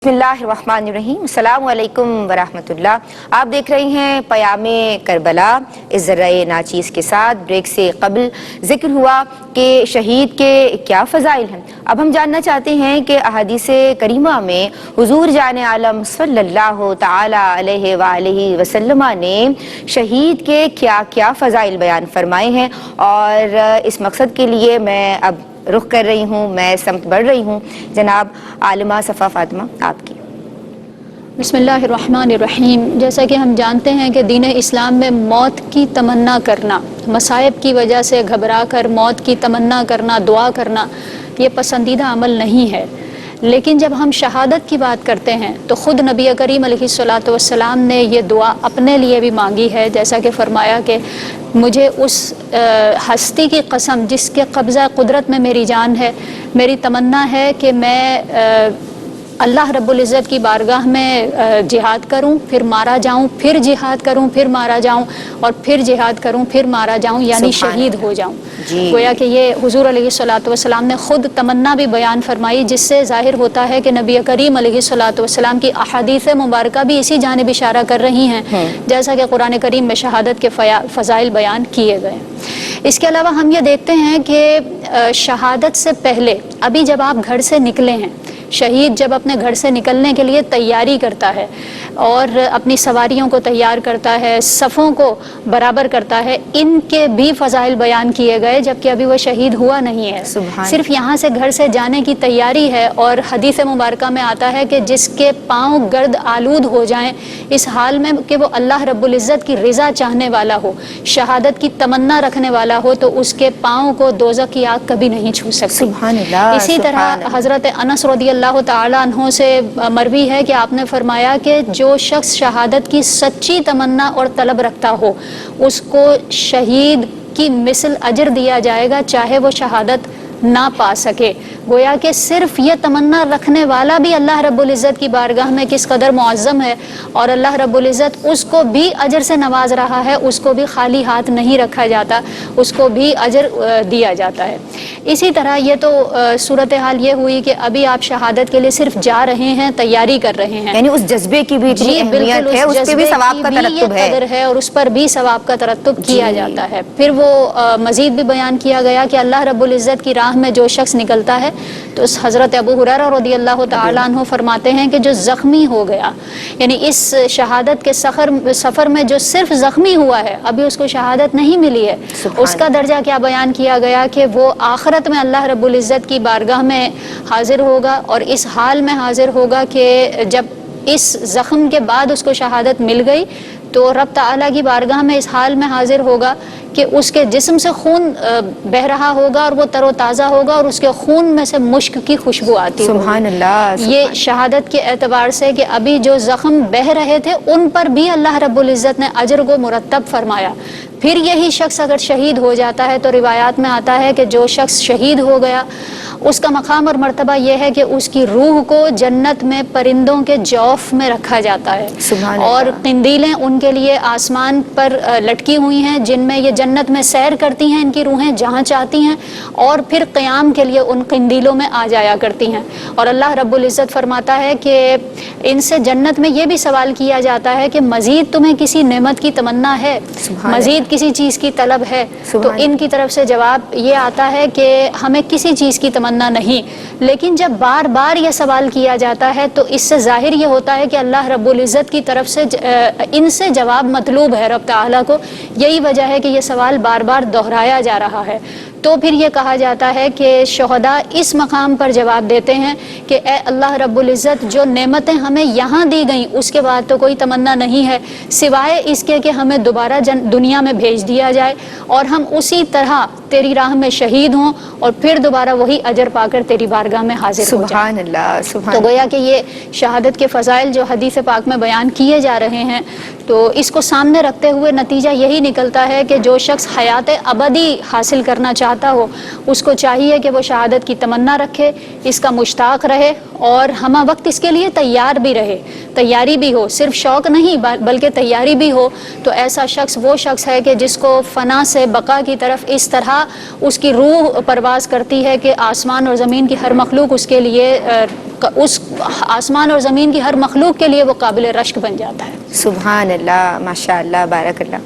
बिस्मिल्लाहिर्रहमानिर्रहीम। अस्सलामु अलैकुम वरहमतुल्लाह। आप देख रहे हैं पयाम करबला इस ज़र्रे नाचीज़ के साथ। ब्रेक से कबल जिक्र हुआ कि शहीद के क्या फ़ज़ाइल हैं। अब हम जानना चाहते हैं कि अहादीसे करीमा में हुज़ूर जाने आलम सल्लल्लाहु ताला अलैहि वालैहि वसल्लम ने शहीद के क्या क्या फ़ज़ाइल बयान फरमाए हैं, और इस मकसद के लिए मैं अब रुख कर रही हूँ, मैं समत बढ़ रही हूँ जनाब आलिमा सफ़ा फ़ातिमा आपकी। बिस्मिल्लाहिर्रहमानिर्रहीम। जैसा कि हम जानते हैं कि दीन इस्लाम में मौत की तमन्ना करना, मसाइब की वजह से घबरा कर मौत की तमन्ना करना, दुआ करना, ये पसंदीदा अमल नहीं है। लेकिन जब हम शहादत की बात करते हैं तो ख़ुद नबी करीम अलैहिस्सलातु वस्सलाम ने ये दुआ अपने लिए भी मांगी है। जैसा कि फ़रमाया कि मुझे उस हस्ती की कसम जिसके कब्ज़ा कुदरत में मेरी जान है, मेरी तमन्ना है कि मैं अल्लाह रब्बुल इज़्ज़त की बारगाह में जिहाद करूं, फिर मारा जाऊं, फिर जिहाद करूं, फिर मारा जाऊं, और फिर जिहाद करूं, फिर मारा जाऊं, यानी शहीद हो जाऊं। गोया कि ये हुज़ूर अलैहिस्सलातु वस्सलाम ने ख़ुद तमन्ना भी बयान फरमाई, जिससे ज़ाहिर होता है कि नबी करीम अलैहिस्सलातु वस्सलाम की अहादीस मुबारका भी इसी जानिब इशारा कर रही हैं, जैसा कि कुरान करीम में शहादत के फ़ज़ाइल बयान किए गए। इसके अलावा हम ये देखते हैं कि शहादत से पहले अभी जब आप घर से निकले हैं, शहीद जब अपने घर से निकलने के लिए तैयारी करता है और अपनी सवारियों को तैयार करता है, सफ़ों को बराबर करता है, इनके भी फ़ज़ाइल बयान किए गए, जबकि अभी वह शहीद हुआ नहीं है। सिर्फ यहाँ से घर से जाने की तैयारी है। और हदीस मुबारका में आता है कि जिसके पाँव गर्द आलूद हो जाएं इस हाल में कि वो अल्लाह रब्बुल इज़्ज़त की रिज़ा चाहने वाला हो, शहादत की तमन्ना रखने वाला हो, तो उसके पाँव को दोज़ख की आग कभी नहीं छू सकती। इसी तरह हज़रत अनस रज़ियल्लाहु ताला अन्हु से मरवी है कि आपने फरमाया कि जो शख्स शहादत की सच्ची तमन्ना और तलब रखता हो उसको शहीद की मिसल अजर दिया जाएगा, चाहे वो शहादत ना पा सके। गोया कि सिर्फ ये तमन्ना रखने वाला भी अल्लाह रब्बुल इज़्ज़त की बारगाह में किस कदर मुअज़्ज़म है, और अल्लाह रब्बुल इज़्ज़त उसको भी अजर से नवाज रहा है, उसको भी खाली हाथ नहीं रखा जाता, उसको भी अजर दिया जाता है। इसी तरह ये तो सूरत हाल ये हुई कि अभी आप शहादत के लिए सिर्फ जा रहे हैं, तैयारी कर रहे हैं, यानी उस जज्बे की भी अहमियत है, उस पे भी सवाब का तरत्तुब है और उस पर भी सवाब का तरत्तुब किया जाता है। फिर वो मज़ीद भी बयान किया गया कि अल्लाह रब्बुल इज़्ज़त की राह में जो शख्स निकलता है, तो हज़रत अबू हुरैरा रज़ियल्लाहु ताला अन्हु फरमाते हैं कि जो ज़ख्मी हो गया, यानी इस शहादत के सफ़र में जो सिर्फ ज़ख्मी हुआ है, अभी उसको शहादत नहीं मिली है, उसका दर्जा क्या बयान किया गया कि वो आखिरत में अल्लाह रब्बुल इज़्ज़त की बारगाह में हाजिर होगा, और इस हाल में हाजिर होगा कि जब इस ज़ख्म के बाद उसको शहादत मिल गई तो रब ताला की बारगाह में इस हाल में हाजिर होगा कि उसके जिस्म से खून बह रहा होगा और वो तरोताज़ा होगा, और उसके खून में से मुश्क की खुशबू आती है। सुभान अल्लाह। ये शहादत के एतबार से कि अभी जो ज़ख्म बह रहे थे उन पर भी अल्लाह रब्बुल इज़्ज़त ने अजर को मुरत्तब फरमाया। फिर यही शख्स अगर शहीद हो जाता है तो रिवायात में आता है कि जो शख्स शहीद हो गया उसका मकाम और मर्तबा यह है कि उसकी रूह को जन्नत में परिंदों के जौफ में रखा जाता है, और कंदीलें उनके लिए आसमान पर लटकी हुई हैं, जिनमें ये जन्नत में सैर करती हैं इनकी रूहें जहाँ चाहती हैं, और फिर क़याम के लिए उन कंदीलों में आ जाया करती हैं। और अल्लाह रब्बुल इज़्ज़त फरमाता है कि इनसे जन्नत में ये भी सवाल किया जाता है कि मज़ीद तुम्हें किसी नेमत की तमन्ना है, मज़ीद किसी चीज़ की तलब है, तो इनकी तरफ से जवाब ये आता है कि हमें किसी चीज़ की तमन्ना नहीं। लेकिन जब बार बार ये सवाल किया जाता है तो इससे ज़ाहिर ये होता है कि अल्लाह रब्बुल इज़्ज़त की तरफ से इनसे जवाब मतलूब है रब ताला को। यही वजह है कि ये सवाल बार बार दोहराया जा रहा है। तो फिर ये कहा जाता है कि शहदा इस मकाम पर जवाब देते हैं कि ए अल्लाह रब्बुल इज़्ज़त, जो नेमतें हमें यहाँ दी गई उसके बाद तो कोई तमन्ना नहीं है सिवाय इसके कि हमें दोबारा दुनिया में भेज दिया जाए और हम उसी तरह तेरी राह में शहीद हों और फिर दोबारा वही अजर पाकर तेरी बारगाह में हाजिर हो जाएं। सुभान अल्लाह। तो गोया कि ये शहादत के फ़ज़ाइल जो हदीस पाक में बयान किए जा रहे हैं, तो इसको सामने रखते हुए नतीजा यही निकलता है कि जो शख्स हयात अबदी हासिल करना चाहता हो उसको चाहिए कि वो शहादत की तमन्ना रखे, इसका मुश्ताक रहे और हमा वक्त इसके लिए तैयार भी रहे, तैयारी भी हो, सिर्फ शौक़ नहीं बल्कि तैयारी भी हो। तो ऐसा शख्स वो शख्स है कि जिसको फ़ना से बका की तरफ इस तरह उसकी रूह परवाज़ करती है कि आसमान और ज़मीन की हर मखलूक उसके लिए اس آسمان اور زمین کی ہر مخلوق کے لیے وہ قابل رشک بن جاتا ہے۔ سبحان اللہ، ماشاء اللہ، بارک اللہ۔